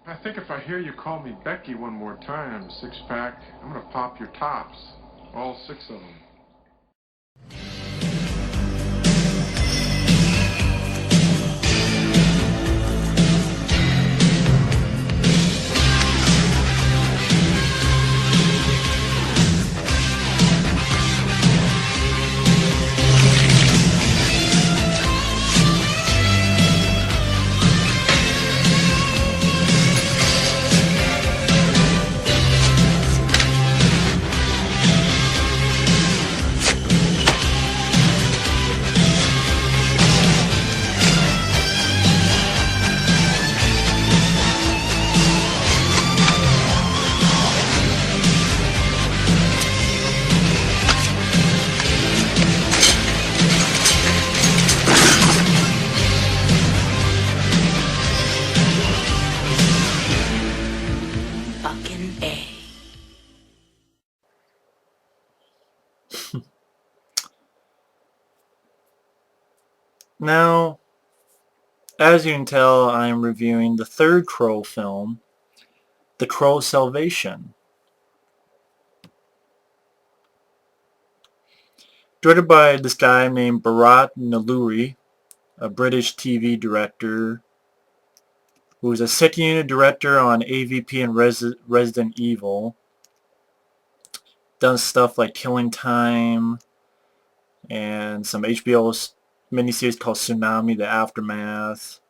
I think if I hear you call me Becky one more time, six-pack, I'm gonna pop your tops. All six of them. Fucking A. Now, as you can tell, I am reviewing the third Crow film, The Crow's Salvation. Directed by this guy named Bharat Nalluri, a British TV director who was a set unit director on AVP and Resident Evil. Done stuff like Killing Time and some HBO miniseries called Tsunami, The Aftermath.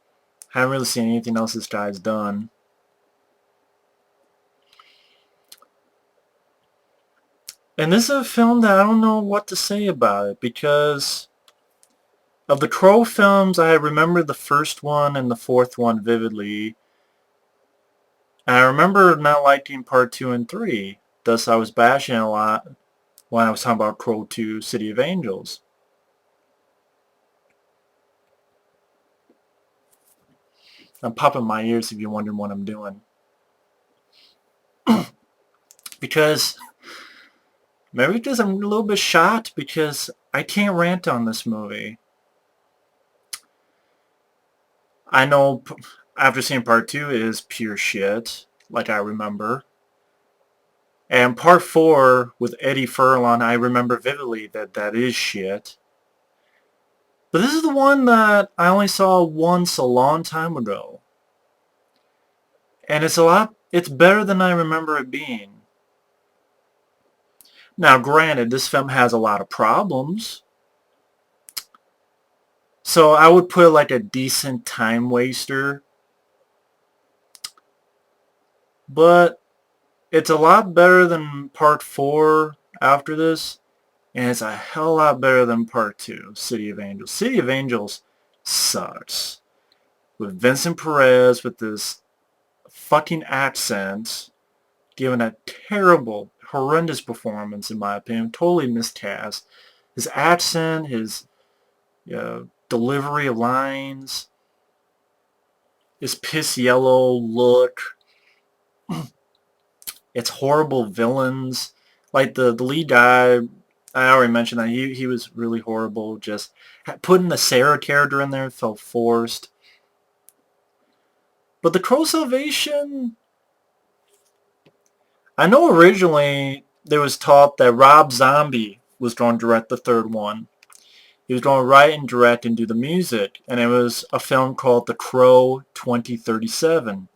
Haven't really seen anything else this guy's done. And this is a film that I don't know what to say about it, because of the Crow films, I remember the first one and the fourth one vividly. And I remember not liking part 2 and 3. Thus, I was bashing a lot when I was talking about Crow 2, City of Angels. I'm popping my ears if you're wondering what I'm doing. Because, maybe because I'm a little bit shocked because I can't rant on this movie. I know after seeing part 2 it is pure shit, like I remember. And part 4 with Eddie Furlong, I remember vividly that is shit. But this is the one that I only saw once a long time ago. And it's better than I remember it being. Now granted, this film has a lot of problems. So I would put it like a decent time waster. But it's a lot better than part 4 after this. And it's a hell of a lot better than part 2, City of Angels. City of Angels sucks. With Vincent Perez with this fucking accent, giving a terrible, horrendous performance in my opinion. Totally miscast. His accent, his delivery of lines, his piss yellow look. It's horrible villains. Like the lead guy, I already mentioned that he was really horrible. Just putting the Sarah character in there felt forced. But The Crow Salvation, I know originally there was talk that Rob Zombie was going to direct the third one. He was going to write and direct and do the music, and it was a film called The Crow 2037.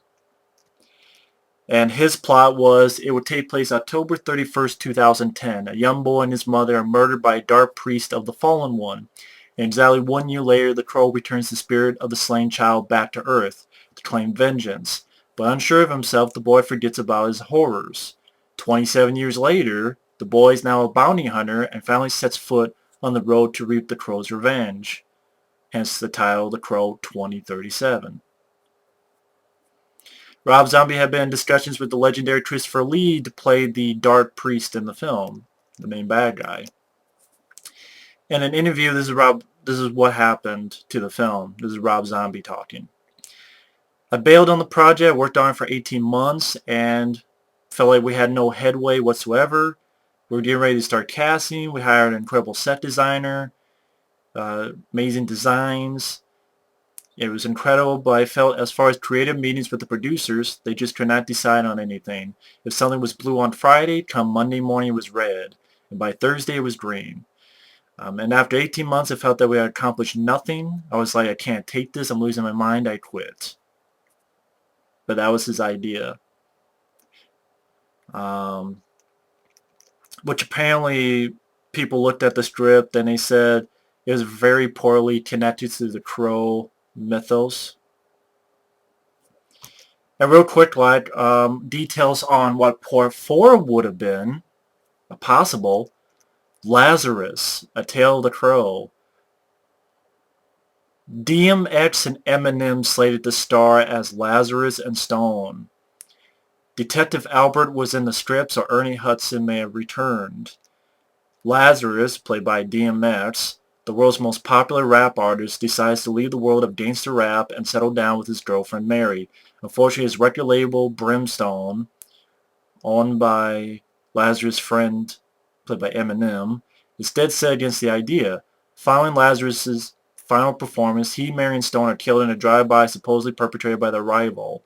And his plot was it would take place October 31st, 2010. A young boy and his mother are murdered by a dark priest of the Fallen One. And exactly 1 year later, the Crow returns the spirit of the slain child back to Earth to claim vengeance. But unsure of himself, the boy forgets about his horrors. 27 years later, the boy is now a bounty hunter and finally sets foot on the road to reap the Crow's revenge. Hence the title, The Crow 2037. Rob Zombie had been in discussions with the legendary Christopher Lee to play the dark priest in the film, the main bad guy. In an interview, this is what happened to the film. This is Rob Zombie talking. I bailed on the project, worked on it for 18 months, and felt like we had no headway whatsoever. We were getting ready to start casting. We hired an incredible set designer, amazing designs. It was incredible, but I felt as far as creative meetings with the producers, they just could not decide on anything. If something was blue on Friday, come Monday morning it was red, and by Thursday it was green. And after 18 months, I felt that we had accomplished nothing. I was like, I can't take this. I'm losing my mind. I quit. But that was his idea. Which apparently people looked at the script and they said it was very poorly connected to the Crow mythos. And real quick, details on what part 4 would have been, possible. Lazarus, A Tale of the Crow. DMX and Eminem slated to star as Lazarus and Stone. Detective Albert was in the script, so Ernie Hudson may have returned. Lazarus, played by DMX, the world's most popular rap artist, decides to leave the world of gangster rap and settle down with his girlfriend Mary. Unfortunately, his record label, Brimstone, owned by Lazarus' friend, played by Eminem, is dead set against the idea. Following Lazarus' final performance, he, Mary, and Stone are killed in a drive-by supposedly perpetrated by their rival.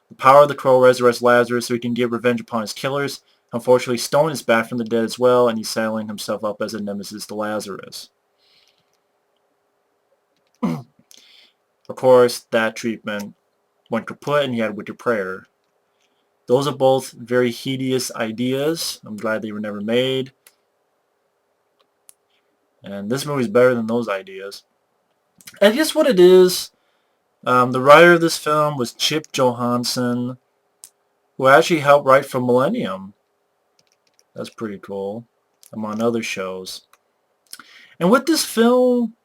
The power of the Crow resurrects Lazarus so he can get revenge upon his killers. Unfortunately, Stone is back from the dead as well, and he's settling himself up as a nemesis to Lazarus. Of course, that treatment went kaput, and he had Wicked Prayer. Those are both very hideous ideas. I'm glad they were never made. And this movie's better than those ideas. I guess what it is, the writer of this film was Chip Johansson, who actually helped write for Millennium. That's pretty cool, among other shows. And with this film,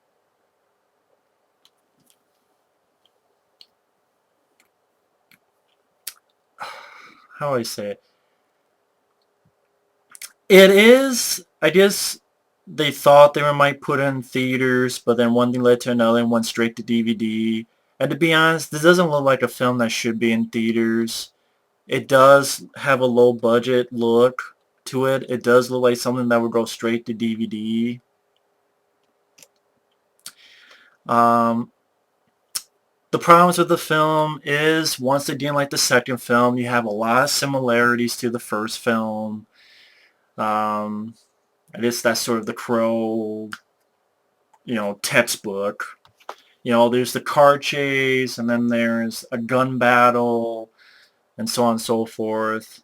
how do I say it? It is, I guess they thought they might put it in theaters, but then one thing led to another and went straight to DVD. And to be honest, this doesn't look like a film that should be in theaters. It does have a low budget look to it. It does look like something that would go straight to DVD. The problems with the film is, once again, like the second film, you have a lot of similarities to the first film. I guess that's sort of the Crow, textbook. There's the car chase, and then there's a gun battle, and so on and so forth.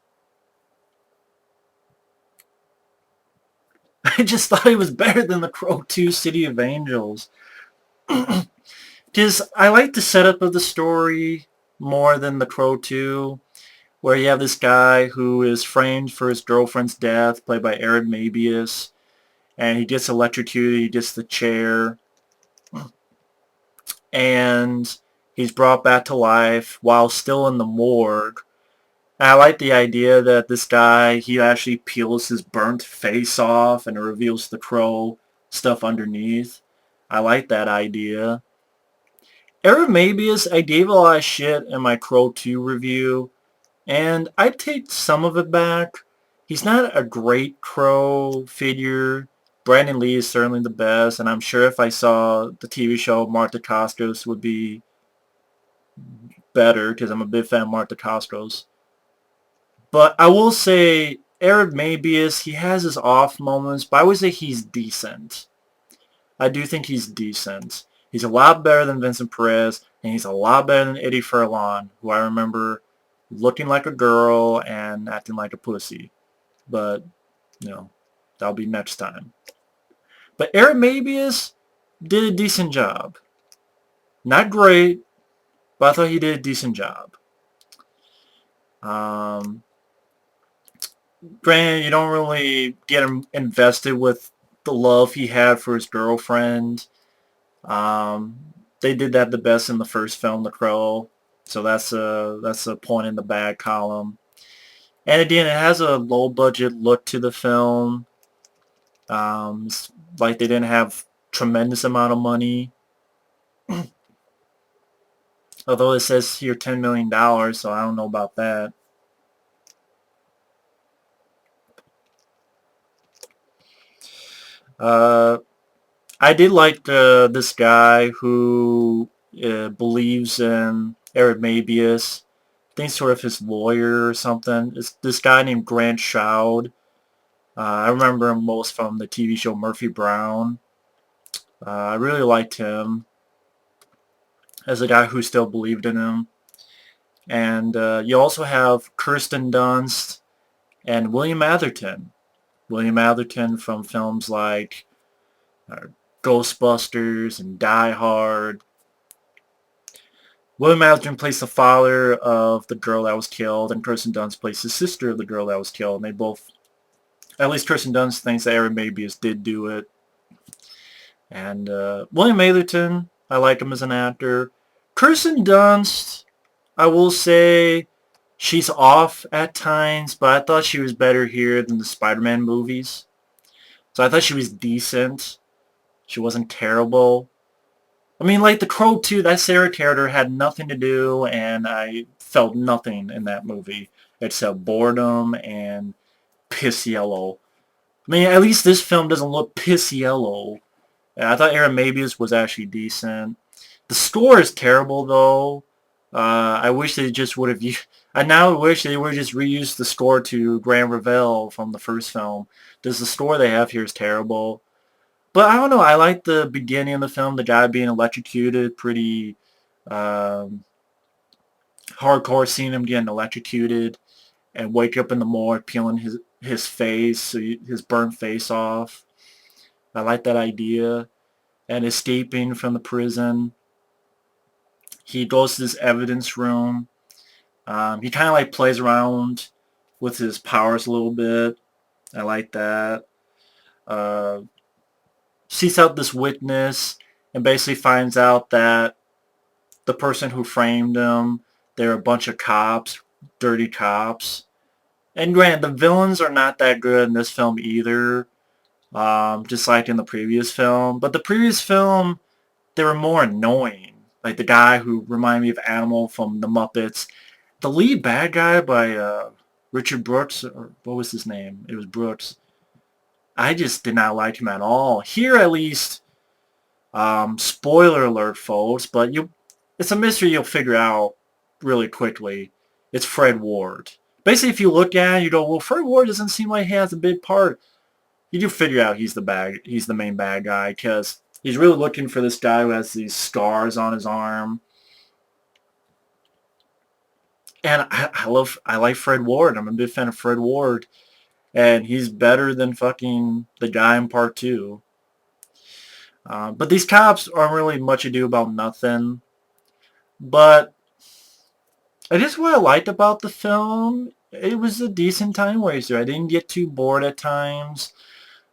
I just thought it was better than the Crow 2 City of Angels. Because I like the setup of the story more than the Crow 2, where you have this guy who is framed for his girlfriend's death, played by Eric Mabius, and he gets electrocuted, he gets the chair, and he's brought back to life while still in the morgue. And I like the idea that this guy, he actually peels his burnt face off and it reveals the Crow stuff underneath. I like that idea. Eric Mabius, I gave a lot of shit in my Crow 2 review, and I take some of it back. He's not a great Crow figure. Brandon Lee is certainly the best, and I'm sure if I saw the TV show, Martha Costos would be better, because I'm a big fan of Martha Costos. But I will say, Eric Mabius, he has his off moments, but I would say he's decent. I do think he's decent. He's a lot better than Vincent Perez, and he's a lot better than Eddie Furlong, who I remember looking like a girl and acting like a pussy. But, that'll be next time. But Eric Mabius did a decent job. Not great, but I thought he did a decent job. Granted, you don't really get him invested with the love he had for his girlfriend. They did that the best in the first film, The Crow, so that's a point in the bad column. And again, it has a low budget look to the film. It's like they didn't have tremendous amount of money. Although it says here $10 million, so I don't know about that. I did like this guy who believes in Arimabius. I think sort of his lawyer or something. It's this guy named Grant Shoud. I remember him most from the TV show Murphy Brown. I really liked him as a guy who still believed in him. And you also have Kirsten Dunst and William Atherton. William Atherton from films like uh, Ghostbusters and Die Hard. William Atherton plays the father of the girl that was killed, and Kirsten Dunst plays the sister of the girl that was killed. And they both, at least Kirsten Dunst thinks that Aaron Mabius did do it. And William Atherton, I like him as an actor. Kirsten Dunst, I will say, she's off at times, but I thought she was better here than the Spider-Man movies. So I thought she was decent. She wasn't terrible. I mean, like The Crow 2, that Sarah character had nothing to do, and I felt nothing in that movie except boredom and piss yellow. I mean, at least this film doesn't look piss yellow. I thought Aaron Mabius was actually decent. The score is terrible, though. I wish they just would have... I now wish they would have just reused the score to Grand Revel from the first film. Because the score they have here is terrible. But I don't know, I like the beginning of the film, the guy being electrocuted, pretty hardcore, seeing him getting electrocuted and wake up in the morgue, peeling his face, his burnt face off. I like that idea. And escaping from the prison. He goes to this evidence room. He kind of like plays around with his powers a little bit. I like that. Seeks out this witness and basically finds out that the person who framed him, they're a bunch of cops, dirty cops. And granted, the villains are not that good in this film either, just like in the previous film. But the previous film, they were more annoying. Like the guy who reminded me of Animal from the Muppets. The lead bad guy by Richard Brooks, or what was his name? It was Brooks. I just did not like him at all. Here, at least, spoiler alert, folks, but it's a mystery you'll figure out really quickly. It's Fred Ward. Basically, if you look at it, you go, well, Fred Ward doesn't seem like he has a big part. You do figure out he's the main bad guy, because he's really looking for this guy who has these scars on his arm. And I like Fred Ward. I'm a big fan of Fred Ward. And he's better than fucking the guy in part 2. But these cops aren't really much ado about nothing. But I guess what I liked about the film, it was a decent time waster. I didn't get too bored at times.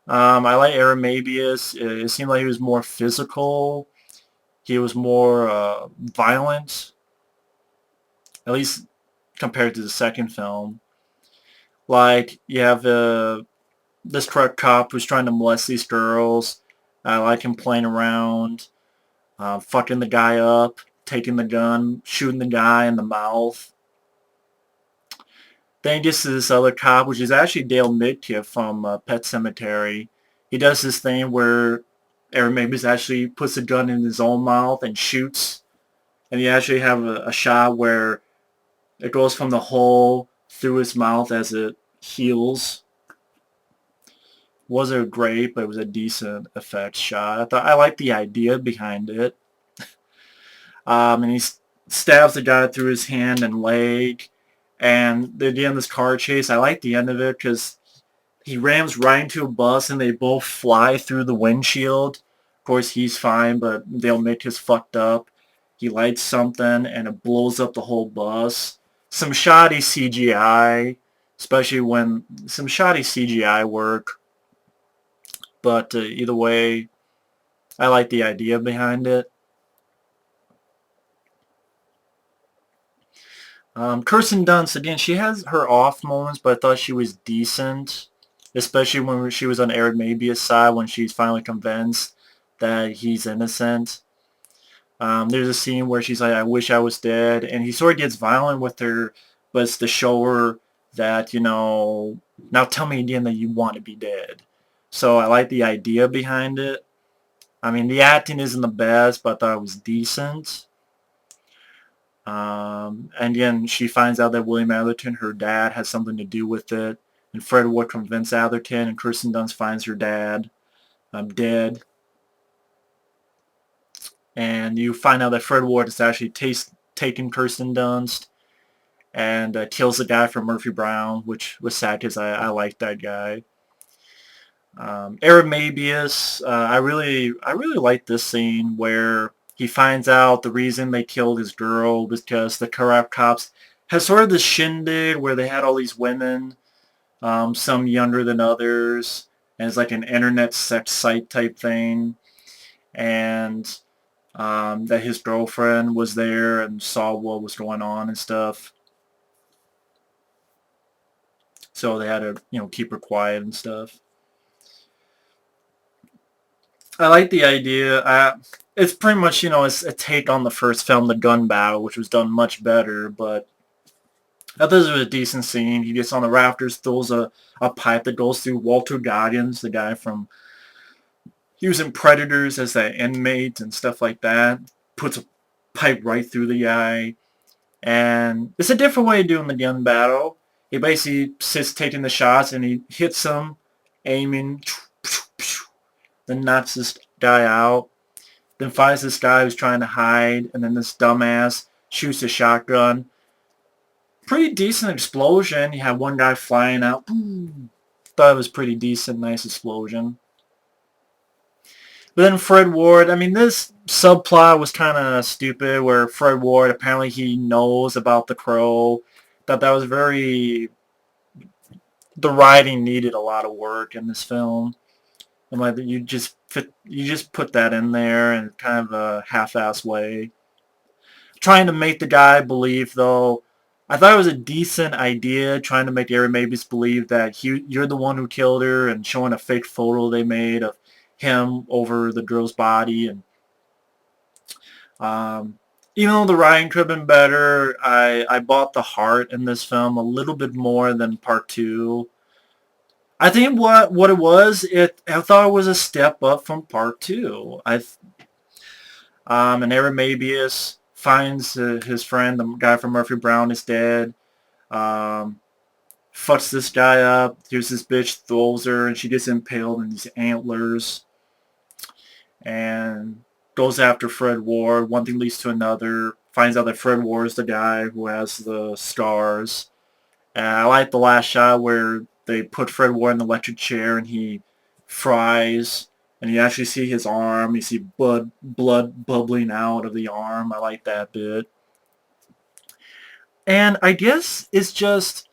I like Aaron Mabius. It seemed like he was more physical. He was more violent. At least compared to the second film. Like, you have this truck cop who's trying to molest these girls. I like him playing around, fucking the guy up, taking the gun, shooting the guy in the mouth. Then he gets to this other cop, which is actually Dale Midkiff from Pet Sematary. He does this thing where Aaron Mabius actually puts a gun in his own mouth and shoots. And you actually have a shot where it goes from the hole through his mouth as it heals. Wasn't great, but it was a decent effect shot. I liked the idea behind it. And he stabs the guy through his hand and leg. And they're doing this car chase. I like the end of it because he rams right into a bus and they both fly through the windshield. Of course, he's fine, but they'll make his fucked up. He lights something and it blows up the whole bus. Some shoddy CGI, especially when some shoddy CGI work. But either way, I like the idea behind it. Kirsten Dunst, again, she has her off moments, but I thought she was decent. Especially when she was on Aaron Mabius' side, when she's finally convinced that he's innocent. There's a scene where she's like, I wish I was dead. And he sort of gets violent with her, but it's to show her that, now tell me again that you want to be dead. So I like the idea behind it. I mean, the acting isn't the best, but I thought it was decent. And again, she finds out that William Atherton, her dad, has something to do with it. And Fred Ward convinces Atherton, and Kirsten Dunst finds her dad dead. And you find out that Fred Ward is actually taken Kirsten Dunst and kills the guy from Murphy Brown, which was sad because I liked that guy. Aramebius, I really like this scene where he finds out the reason they killed his girl was because the corrupt cops had sort of this shindig where they had all these women, some younger than others, and it's like an internet sex site type thing, and that his girlfriend was there and saw what was going on and stuff. So they had to, keep her quiet and stuff. I like the idea. It's pretty much, it's a take on the first film, The Gun Battle, which was done much better, but I thought this was a decent scene. He gets on the rafters, throws a pipe that goes through Walter Goggins, the guy from, he was in Predators as that inmate and stuff like that. Puts a pipe right through the guy. And it's a different way of doing the gun battle. He basically sits taking the shots and he hits them, aiming, then knocks this guy out, then finds this guy who's trying to hide, and then this dumbass shoots a shotgun. Pretty decent explosion. You had one guy flying out. Boom. Thought it was pretty decent, nice explosion. But then Fred Ward, I mean, this subplot was kind of stupid, where Fred Ward, apparently he knows about the Crow. Thought that was very... The writing needed a lot of work in this film. And like you just put that in there in kind of a half-ass way. Trying to make the guy believe, though, I thought it was a decent idea, trying to make Aaron Mabies believe that you're the one who killed her, and showing a fake photo they made of him over the girl's body. And even though the writing could have been better, I bought the heart in this film a little bit more than part 2. I think what it was, I thought it was a step up from part 2. And Aaron Mabius finds his friend, the guy from Murphy Brown, is dead. Fucks this guy up. Here's this bitch, throws her, and she gets impaled in these antlers. And goes after Fred Ward. One thing leads to another. Finds out that Fred Ward is the guy who has the scars. And I like the last shot where they put Fred Ward in the electric chair and he fries. And you actually see his arm. You see blood bubbling out of the arm. I like that bit. And I guess it's just...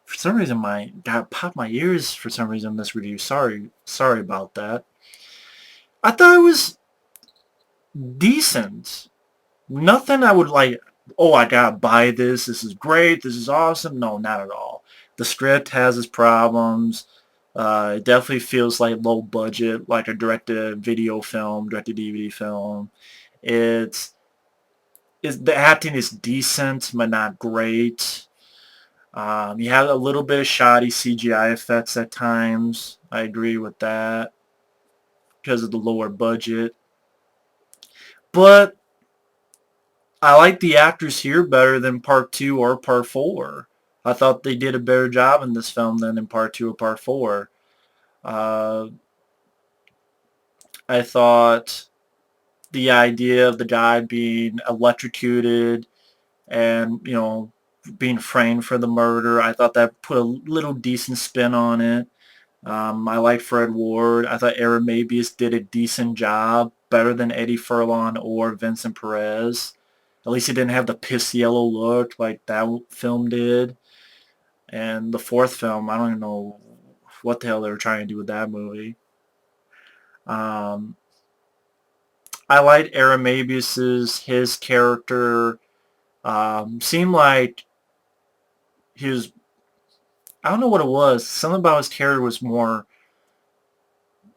For some reason, God popped my ears for some reason in this review. Sorry about that. I thought it was decent. Nothing I would like, oh, I gotta buy this. This is great. This is awesome. No, not at all. The script has its problems. It definitely feels like low budget, like a direct-to-video film, direct-to-DVD film. The acting is decent, but not great. You have a little bit of shoddy CGI effects at times. I agree with that because of the lower budget. But I like the actors here better than part 2 or part 4. I thought they did a better job in this film than in part 2 or part 4. I thought the idea of the guy being electrocuted and, being framed for the murder, I thought that put a little decent spin on it. I like Fred Ward. I thought Aaron Mabius did a decent job, better than Eddie Furlong or Vincent Perez. At least he didn't have the piss yellow look like that film did. And the fourth film, I don't even know what the hell they were trying to do with that movie. I liked Aaron Mabius's, his character seemed like he was, I don't know what it was. Something about his character was more...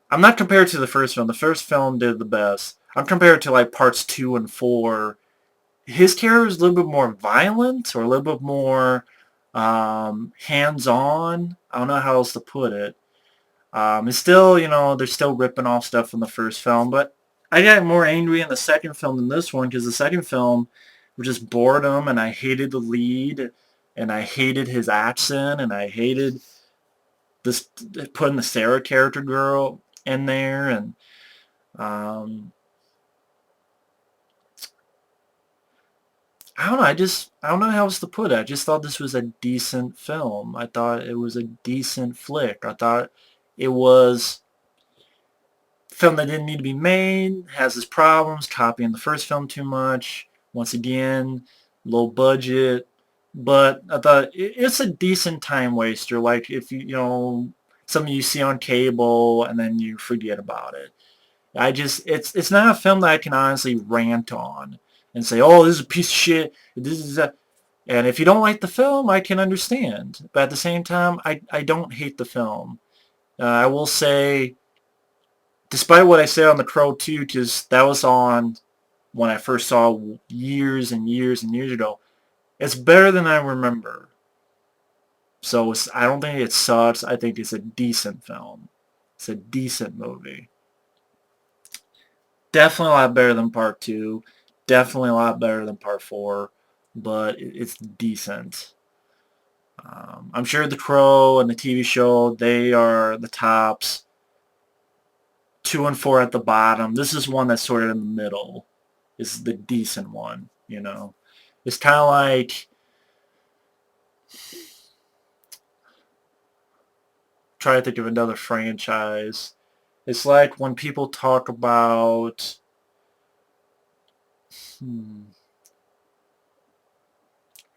I'm not compared to the first film. The first film did the best. I'm compared to like parts 2 and 4. His character is a little bit more violent, or a little bit more hands-on. I don't know how else to put it. It's still, they're still ripping off stuff from the first film, but I got more angry in the second film than this one because the second film was just boredom, and I hated the lead, and I hated his accent, and I hated this putting the Sarah character girl in there, and um, I don't know. I don't know how else to put it. I just thought this was a decent film. I thought it was a decent flick. I thought it was a film that didn't need to be made, has its problems, copying the first film too much. Once again, low budget. But I thought it's a decent time waster. Like if something you see on cable and then you forget about it. It's not a film that I can honestly rant on and say, oh, this is a piece of shit. And if you don't like the film, I can understand. But at the same time, I don't hate the film. I will say, despite what I said on The Crow 2, because that was on when I first saw years and years and years ago, it's better than I remember. So I don't think it sucks. I think it's a decent film. It's a decent movie. Definitely a lot better than part 2. Definitely a lot better than part 4. But it's decent. I'm sure The Crow and the TV show, they are the tops. 2 and 4 at the bottom. This is one that's sort of in the middle. This is the decent one, It's kind of like... Try to think of another franchise. It's like when people talk about...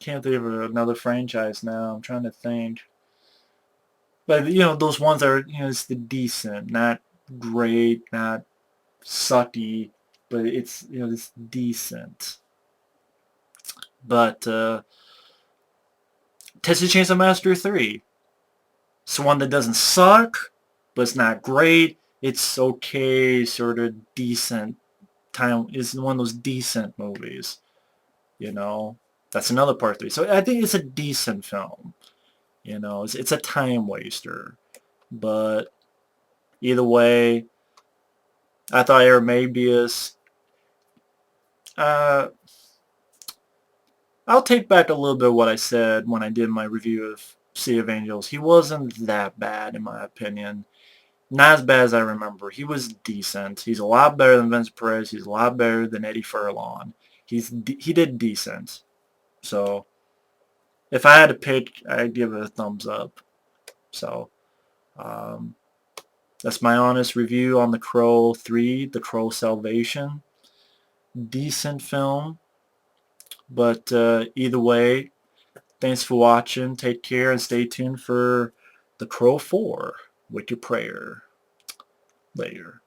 Can't think of another franchise now. I'm trying to think. But, those ones are, it's the decent, not great, not sucky, but it's, it's decent. But, Texas Chainsaw Massacre 3. It's one that doesn't suck, but it's not great. It's okay, sort of decent. It's one of those decent movies, That's another part 3. So I think it's a decent film. It's a time waster. But either way, I thought Eremabius... I'll take back a little bit of what I said when I did my review of Sea of Angels. He wasn't that bad, in my opinion. Not as bad as I remember. He was decent. He's a lot better than Vince Perez. He's a lot better than Eddie Furlong. He did decent. So, if I had to pick, I'd give it a thumbs up. So, that's my honest review on The Crow 3, The Crow Salvation. Decent film. But either way, thanks for watching. Take care and stay tuned for The Crow 4 with your prayer. Later.